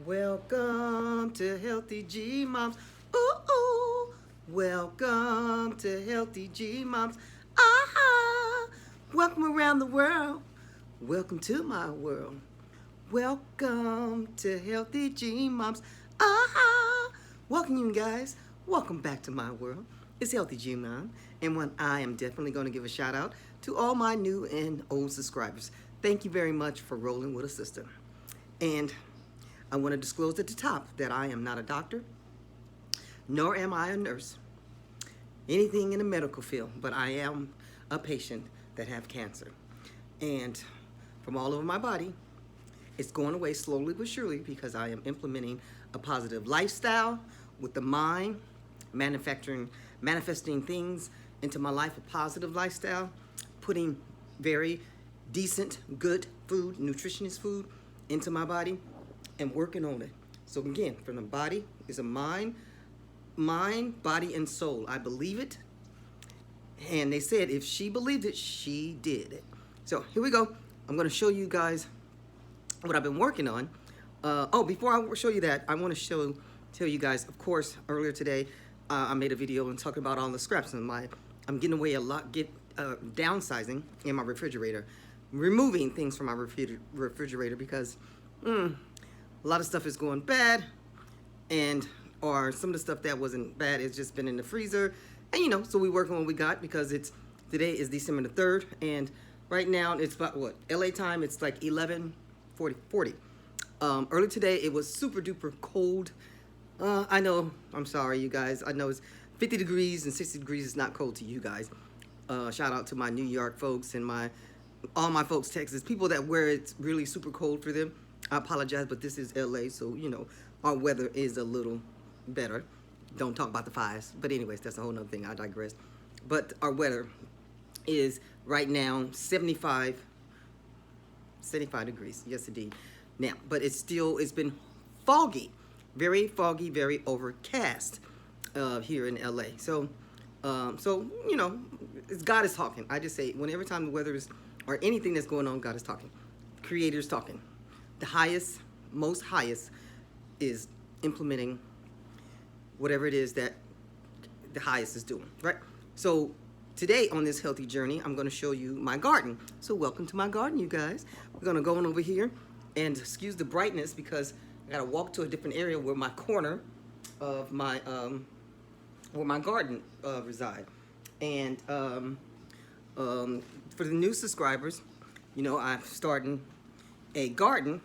Welcome to Healthy G Moms. Ooh, ooh. Welcome to Healthy G Moms. Ah, welcome around the world. Welcome to my world. Welcome to Healthy G Moms. Ah, welcome you guys. Welcome back to my world. It's Healthy G Mom, and one I am definitely going to give a shout out to all my new and old subscribers. Thank you very much for rolling with a sister. And I want to disclose at the top that I am not a doctor, nor am I a nurse, anything in the medical field, but I am a patient that have cancer. And from all over my body, it's going away slowly but surely because I am implementing a positive lifestyle with the mind, manifesting things into my life, a positive lifestyle, putting very decent, good food, nutritious food into my body, and working on it. So again, from the body is a mind, body, and soul. I believe it. And they said if she believed it, she did it. So here we go. I'm going to show you guys what I've been working on. Before I show you that, I want to tell you guys, of course, earlier today, I made a video and talking about all the scraps and I'm getting away a lot, downsizing in my refrigerator, removing things from my refrigerator because a lot of stuff is going bad, or some of the stuff that wasn't bad has just been in the freezer, and so we work on what we got because today is December the 3rd, and right now it's about what LA time. It's like 11:40. Early today it was super duper cold. I know. I'm sorry, you guys. I know it's 50 degrees and 60 degrees is not cold to you guys. Shout out to my New York folks and all my folks, Texas, people that where it's really super cold for them. I apologize, but this is LA, so our weather is a little better. Don't talk about the fires, but anyways, that's a whole nother thing. I digress. But our weather is right now 75 degrees. Yes, indeed. Now, but it's been foggy, very overcast here in LA. So it's God is talking. I just say whenever time the weather is or anything that's going on, God is talking. Creator's talking. The most highest is implementing whatever it is that the highest is doing, right? So today on this healthy journey, I'm going to show you my garden. So welcome to my garden, you guys. We're going to go on over here, and excuse the brightness because I got to walk to a different area where my corner of my where my garden reside. And for the new subscribers, I'm starting a garden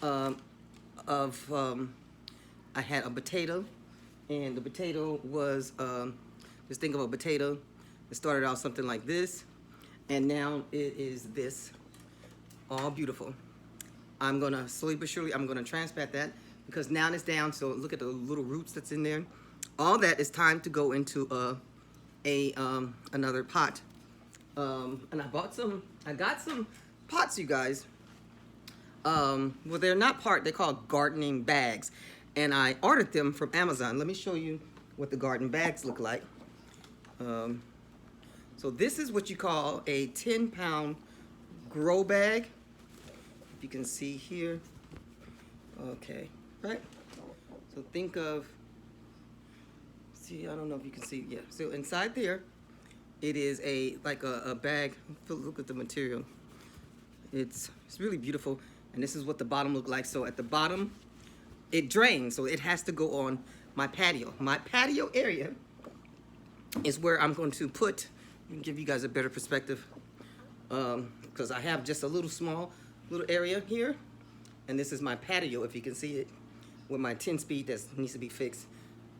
I had a potato, and the potato was just think of a potato. It started out something like this, and now it is this, all beautiful. I'm gonna slowly but surely transplant that because now it's down. So look at the little roots that's in there. All that is time to go into another pot. And I got some pots, you guys. Well, they're not they're called gardening bags, and I ordered them from Amazon. Let me show you what the garden bags look like. So this is what you call a 10-pound grow bag. If you can see here. Okay, right? So think of, I don't know if you can see, yeah. So inside there, it is like a bag. Look at the material. It's really beautiful. And this is what the bottom look like. So at the bottom, it drains. So it has to go on my patio. My patio area is where I'm going to put, give you guys a better perspective, because I have just a little area here. And this is my patio, if you can see it, with my 10-speed that needs to be fixed.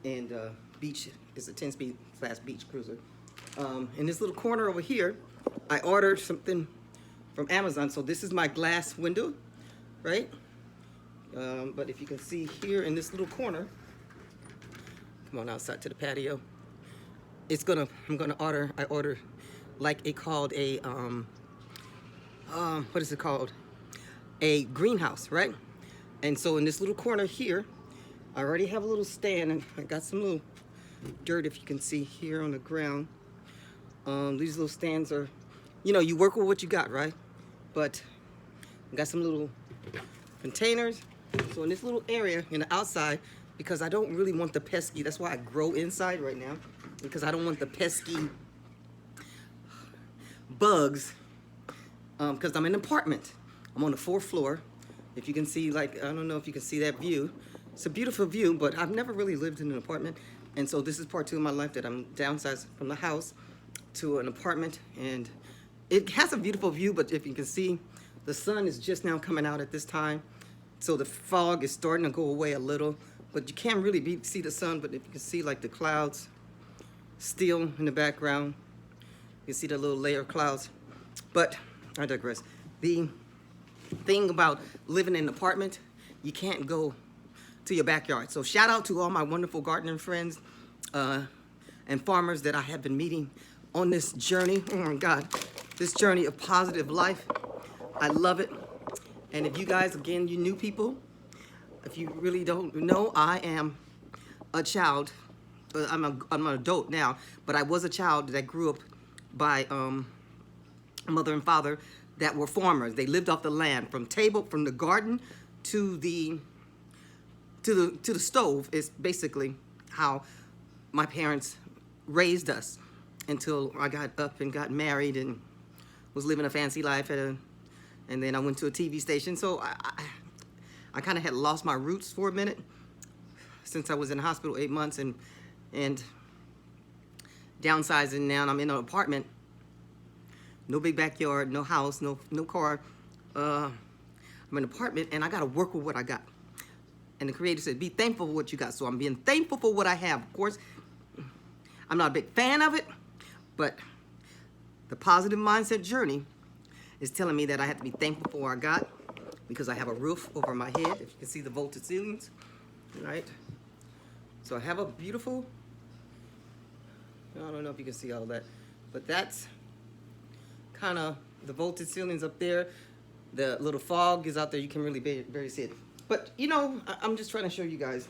And beach is a 10-speed / beach cruiser. In this little corner over here, I ordered something from Amazon. So this is my glass window, right? But if you can see here in this little corner, come on outside to the patio. I ordered like what is it called? A greenhouse, right? And so in this little corner here, I already have a little stand, and I got some little dirt, if you can see here on the ground. These little stands are, you work with what you got, right? But I got some little containers So in this little area in the outside, because I don't really want the pesky, that's why I grow inside right now, because I don't want the pesky bugs, because I'm in an apartment. I'm on the 4th floor. If you can see, like, I don't know if you can see that view. It's a beautiful view, but I've never really lived in an apartment. And so this is part 2 of my life that I'm downsized from the house to an apartment. And it has a beautiful view, but if you can see, the sun is just now coming out at this time. So the fog is starting to go away a little, but you can't really see the sun, but if you can see like the clouds still in the background, you can see the little layer of clouds. But I digress. The thing about living in an apartment, you can't go to your backyard. So shout out to all my wonderful gardening friends and farmers that I have been meeting on this journey. Oh my God, this journey of positive life. I love it. And if you guys, again, you new people, if you really don't know, I am a child. I'm an adult now, but I was a child that grew up by mother and father that were farmers. They lived off the land from the garden to the stove is basically how my parents raised us until I got up and got married and was living a fancy life and then I went to a TV station. So I kind of had lost my roots for a minute since I was in the hospital 8 months and downsizing now. And I'm in an apartment, no big backyard, no house, no car. I'm in an apartment and I got to work with what I got. And the creator said, be thankful for what you got. So I'm being thankful for what I have. Of course, I'm not a big fan of it, but the positive mindset journey is telling me that I have to be thankful for what I got because I have a roof over my head. If you can see the vaulted ceilings, right? So I have a beautiful, I don't know if you can see all that, but that's kind of the vaulted ceilings up there. The little fog is out there. You can really barely see it. But, you know, I'm just trying to show you guys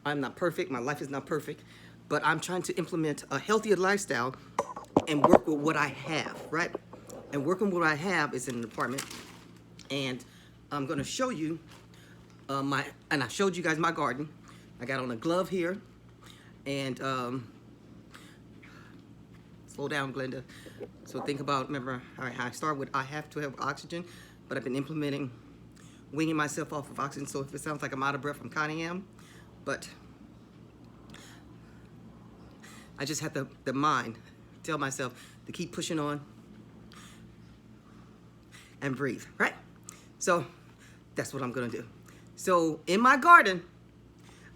I'm not perfect. My life is not perfect. But I'm trying to implement a healthier lifestyle and work with what I have, right? And working with what I have is in an apartment. And I'm going to show you and I showed you guys my garden. I got on a glove here. And slow down, Glenda. So think about, remember, I start with I have to have oxygen, but I've been implementing winging myself off of oxygen. So if it sounds like I'm out of breath, I kind of am. But I just have the mind tell myself to keep pushing on and breathe, right? So that's what I'm gonna do. So in my garden,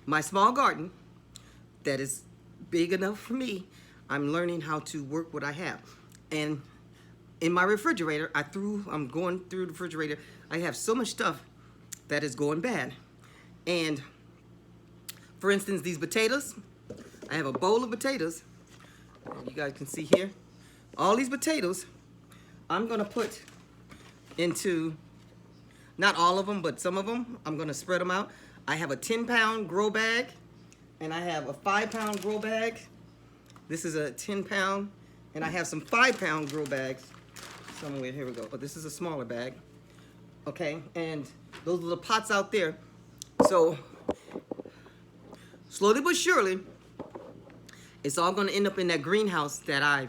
my small garden that is big enough for me, I'm learning how to work what I have. And in my refrigerator, I'm going through the refrigerator, I have so much stuff that is going bad. And for instance, these potatoes, I have a bowl of potatoes. You guys can see here. All these potatoes, I'm gonna put into, not all of them, but some of them, I'm gonna spread them out. I have a 10-pound grow bag, and I have a 5-pound grow bag. This is a 10-pound, and I have some 5-pound grow bags somewhere. Here we go. But this is a smaller bag. Okay, and those little pots out there. So slowly but surely, it's all going to end up in that greenhouse that I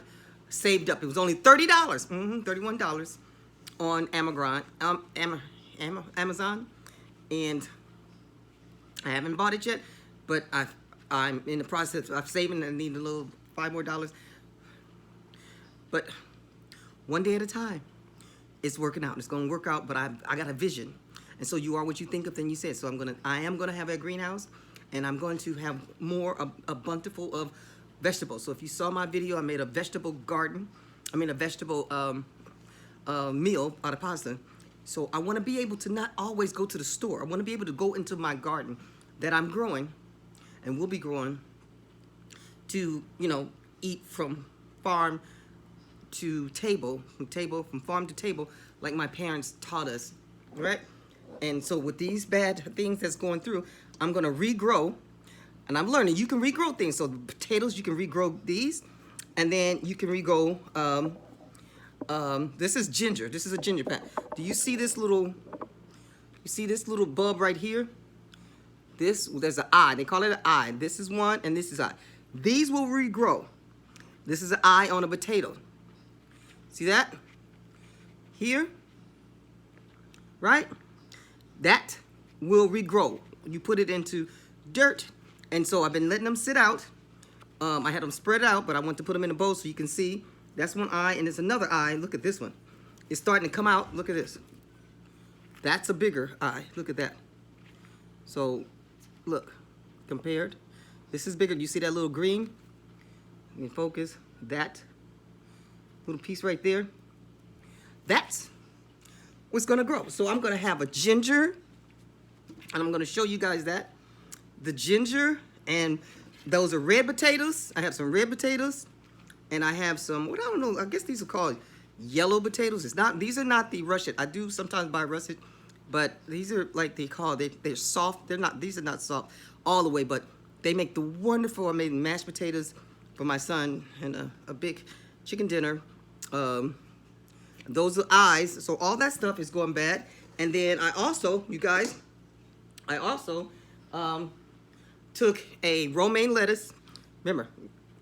saved up. It was only $30, $31 on Amazon, and I haven't bought it yet, but I'm in the process of saving. I need a little $5 more. But one day at a time, it's working out. It's going to work out, but I got a vision. And so you are what you think of, then you say. So I am going to have a greenhouse, and I'm going to have a bountiful of vegetables. So if you saw my video, I made a vegetable garden. I mean a vegetable meal out of pasta. So I want to be able to not always go to the store. I want to be able to go into my garden that I'm growing and will be growing to, you know, eat from farm to table, from farm to table, like my parents taught us, right? And so with these bad things that's going through, I'm gonna regrow, and I'm learning you can regrow things. So the potatoes, you can regrow these, and then you can regrow, this is ginger. This is a ginger plant. Do you see this little, you see this little bulb right here? There's an eye. They call it an eye. This is one, and this is eye. These will regrow. This is an eye on a potato. See that? Here, right? That will regrow. You put it into dirt, and so I've been letting them sit out. I had them spread out, but I want to put them in a bowl so you can see. That's one eye, and there's another eye. Look at this one. It's starting to come out. Look at this. That's a bigger eye. Look at that. So, look, compared. This is bigger. You see that little green? You can focus. That little piece right there. That's what's going to grow. So I'm going to have a ginger, and I'm going to show you guys that. The ginger, and those are red potatoes. I have some red potatoes, and I have some, what I don't know, I guess these are called yellow potatoes. These are not the russet. I do sometimes buy russet, but these are like they're soft. These are not soft all the way, but they make the wonderful, I made mashed potatoes for my son and a big chicken dinner. Those are eyes. So all that stuff is going bad. And then I also, you guys, took a romaine lettuce. Remember,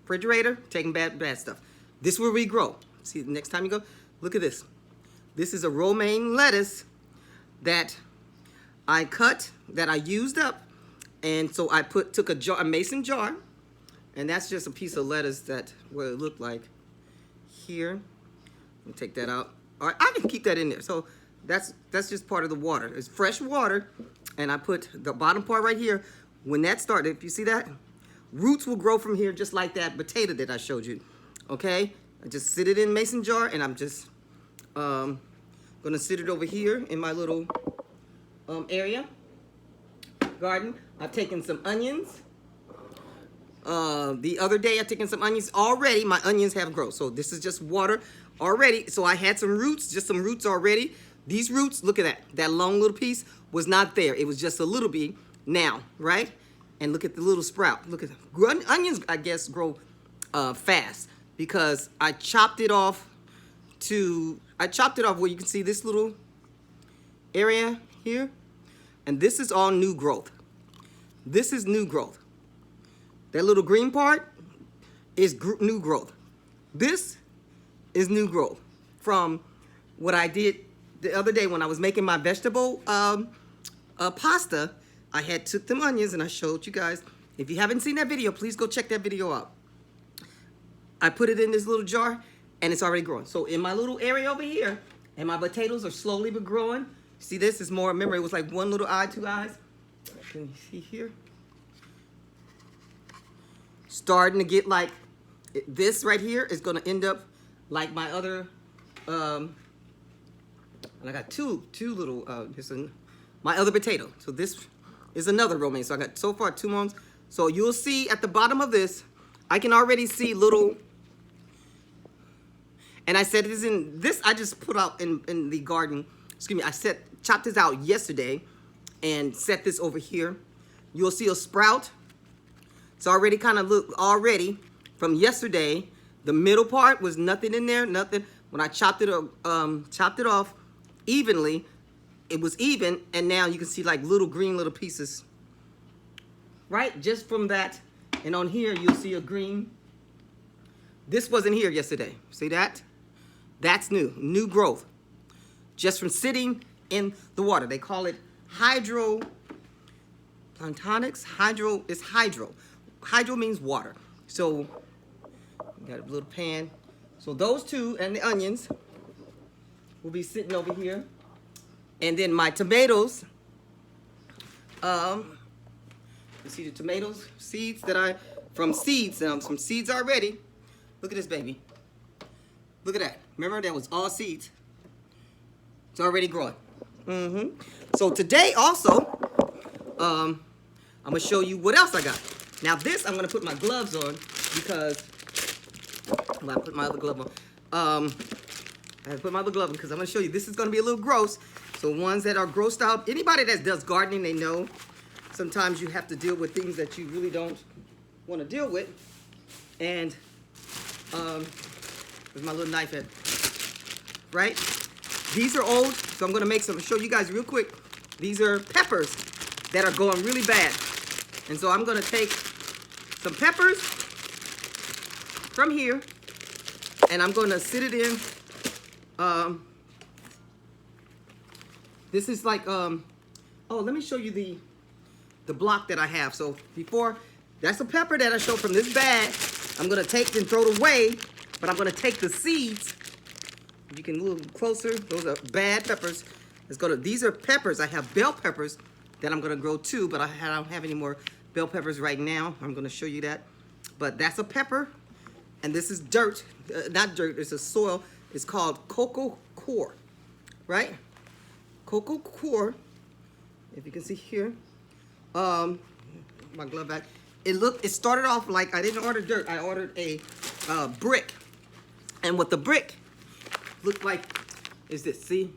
refrigerator, taking bad stuff. This will regrow. See, the next time you go, look at this. This is a romaine lettuce that I cut, that I used up. And so I took a mason jar, and that's just a piece of lettuce that what it looked like here. Let me take that out. All right, I can keep that in there. So that's just part of the water. It's fresh water, and I put the bottom part right here. When that started, if you see that, roots will grow from here just like that potato that I showed you. Okay, I just sit it in a mason jar, and I'm just gonna sit it over here in my little area garden. I've taken some onions. The other day I've taken some onions. Already my onions have grown. So this is just water already. So I had some roots, just some roots already. These roots, look at that. That long little piece was not there. It was just a little bit now, right? And look at the little sprout. Look at that. Onions, I guess, grow fast because I chopped it off where you can see this little area here. And this is all new growth. This is new growth. That little green part is new growth. This is new growth from what I did the other day when I was making my vegetable pasta. I had took them onions and I showed you guys. If you haven't seen that video, please go check that video out. I put it in this little jar and it's already growing. So in my little area over here, and my potatoes are slowly but growing. See, this is more, remember it was like one little eye, two eyes. Can you see here? Starting to get like, this right here is gonna end up like my other, and I got two little, my other potato. So this is another romaine. So I got so far 2 months. So you'll see at the bottom of this, I can already see little, and I said this in, this I just put out in the garden, excuse me, chopped this out yesterday and set this over here. You'll see a sprout. It's already kind of already from yesterday. The middle part was nothing in there, nothing. When I chopped it off evenly, it was even, and now you can see like little green little pieces, right? Just from that, and on here you'll see a green. This wasn't here yesterday. See that? That's new growth. Just from sitting in the water. They call it hydroponics. Hydro is hydro. Hydro means water. So, got a little pan. So those two and the onions will be sitting over here. And then my tomatoes, you see the tomatoes, seeds that from seeds already. Look at this baby. Look at that. Remember that was all seeds. It's already growing. So today also, I'm gonna show you what else I got. Now this, I'm gonna put my gloves on because, I put my other glove on. I put my other glove on because I'm gonna show you, this is gonna be a little gross. So ones that are grossed out, anybody that does gardening, they know sometimes you have to deal with things that you really don't wanna deal with. And, there's my little knife head, right? These are old, so I'm gonna make some, show you guys real quick. These are peppers that are going really bad. And so I'm gonna take some peppers from here and I'm gonna sit it in. This is like, oh, let me show you the block that I have. So before, that's a pepper that I showed from this bag. I'm gonna take and throw it away, but I'm gonna take the seeds. You can look a little closer. Those are bad peppers. These are peppers. I have bell peppers that I'm gonna grow too, but I don't have any more bell peppers right now. I'm gonna show you that. But that's a pepper, and this is dirt. Not dirt, it's a soil. It's called cocoa coir, right? Cocoa coir, if you can see here. My glove bag. It started off like I didn't order dirt. I ordered a brick. And what the brick looked like is this, see?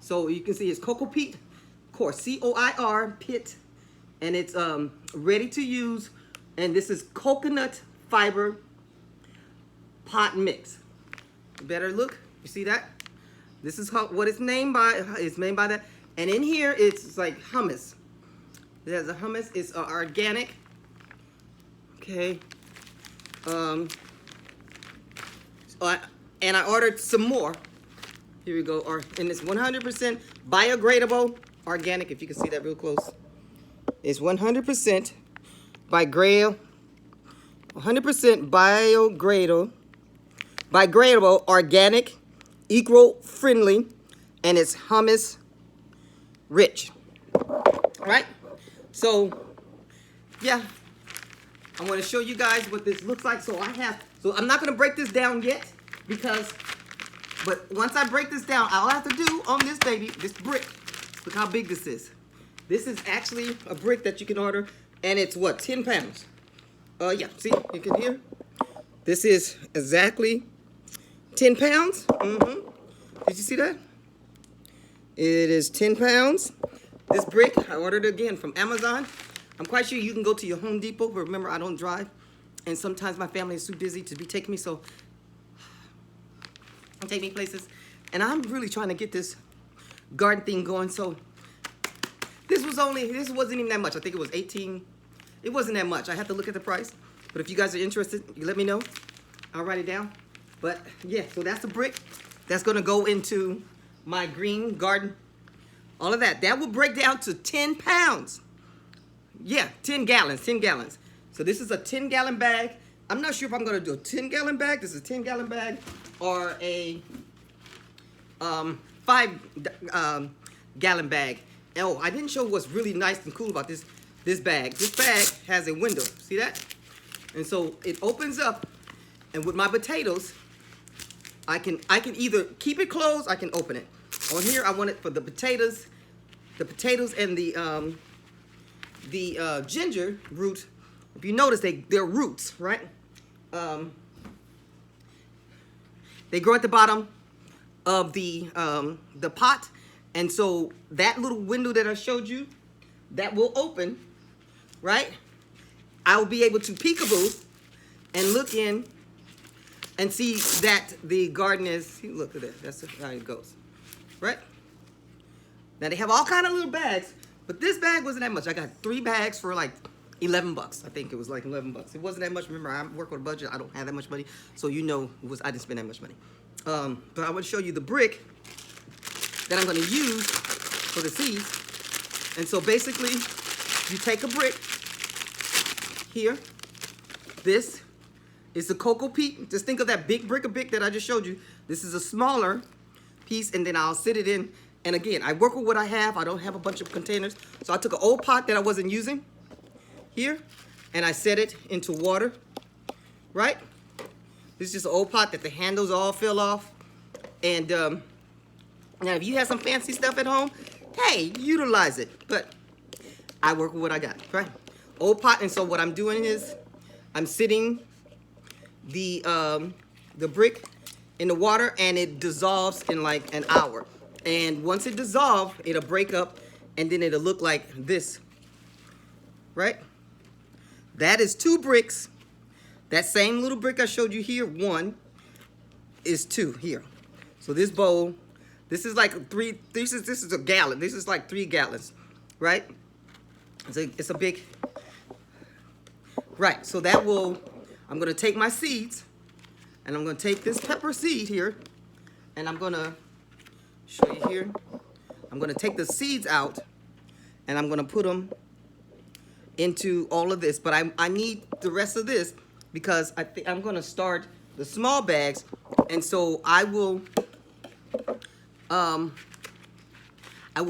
So you can see it's cocoa peat, coir, C-O-I-R, pit. And it's ready to use. And this is coconut fiber pot mix. Better look, you see that? This is what it's named by. It's named by that. And in here, it's like hummus. It has a hummus. It's organic. Okay. And I ordered some more. Here we go. And it's 100% biodegradable organic. If you can see that real close, it's 100% biodegradable organic, eco-friendly, and it's hummus rich. All right, so yeah, I want to show you guys what this looks like. So I'm not going to break this down yet but once I break this down, all I have to do on this baby, this brick, look how big this is. This is actually a brick that you can order, and it's what, 10 pounds? Yeah, see, you can hear. This is exactly 10 pounds. Did you see that? It is 10 pounds. This brick, I ordered it again from Amazon. I'm quite sure you can go to your Home Depot, but remember, I don't drive. And sometimes my family is too busy to be taking me, so take me places. And I'm really trying to get this garden thing going. So this wasn't even that much. I think it was 18. It wasn't that much. I have to look at the price. But if you guys are interested, you let me know. I'll write it down. But yeah, so that's the brick. That's gonna go into my green garden. All of that. That will break down to 10 pounds. Yeah, 10 gallons. So this is a 10-gallon bag. I'm not sure if I'm gonna do a 10-gallon bag. This is a 10-gallon bag or a 5-gallon bag. Oh, I didn't show what's really nice and cool about this bag. This bag has a window. See that? And so it opens up, and with my potatoes, I can either keep it closed, I can open it. On here, I want it for the potatoes and the ginger root. If you notice, they're roots, right? They grow at the bottom of the pot, and so that little window that I showed you, that will open, right? I will be able to peekaboo and look in and see that the garden is. Look at that. That's how it goes, right? Now they have all kind of little bags, but this bag wasn't that much. I got 3 bags for like $11. I think it was like $11. It wasn't that much. Remember, I work on a budget. I don't have that much money, so you know I didn't spend that much money. But I want to show you the brick that I'm going to use for the seeds. And so basically, you take a brick here. This is the cocoa peat. Just think of that big brick that I just showed you. This is a smaller piece, and then I'll sit it in. And again, I work with what I have. I don't have a bunch of containers. So I took an old pot that I wasn't using here, and I set it into water, right? This is just an old pot that the handles all fell off. And now if you have some fancy stuff at home, hey, utilize it. But I work with what I got, right? Old pot. And so what I'm doing is I'm sitting the brick in the water, and it dissolves in like an hour. And once it dissolves, it'll break up, and then it'll look like this, right? That is 2 bricks. That same little brick I showed you here, 1 is 2 here. So this bowl This is like this is a gallon. This is like 3 gallons, right? It's a big, right. So that will, I'm gonna take my seeds, and I'm gonna take this pepper seed here, and I'm gonna show you here. I'm gonna take the seeds out, and I'm gonna put them into all of this. But I need the rest of this because I think I'm gonna start the small bags, and so I will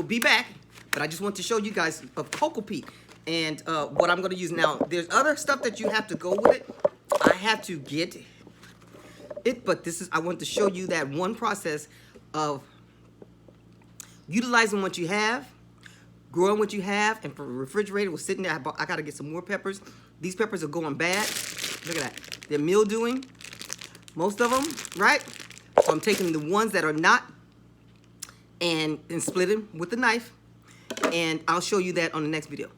be back. But I just want to show you guys of cocoa peat and what I'm going to use now. There's other stuff that you have to go with it. I have to get it, but I want to show you that one process of utilizing what you have, growing what you have, and for the refrigerator was sitting there. I got to get some more peppers. These peppers are going bad. Look at that. They're mildewing, most of them, right? So I'm taking the ones that are not and split them with a knife. And I'll show you that on the next video.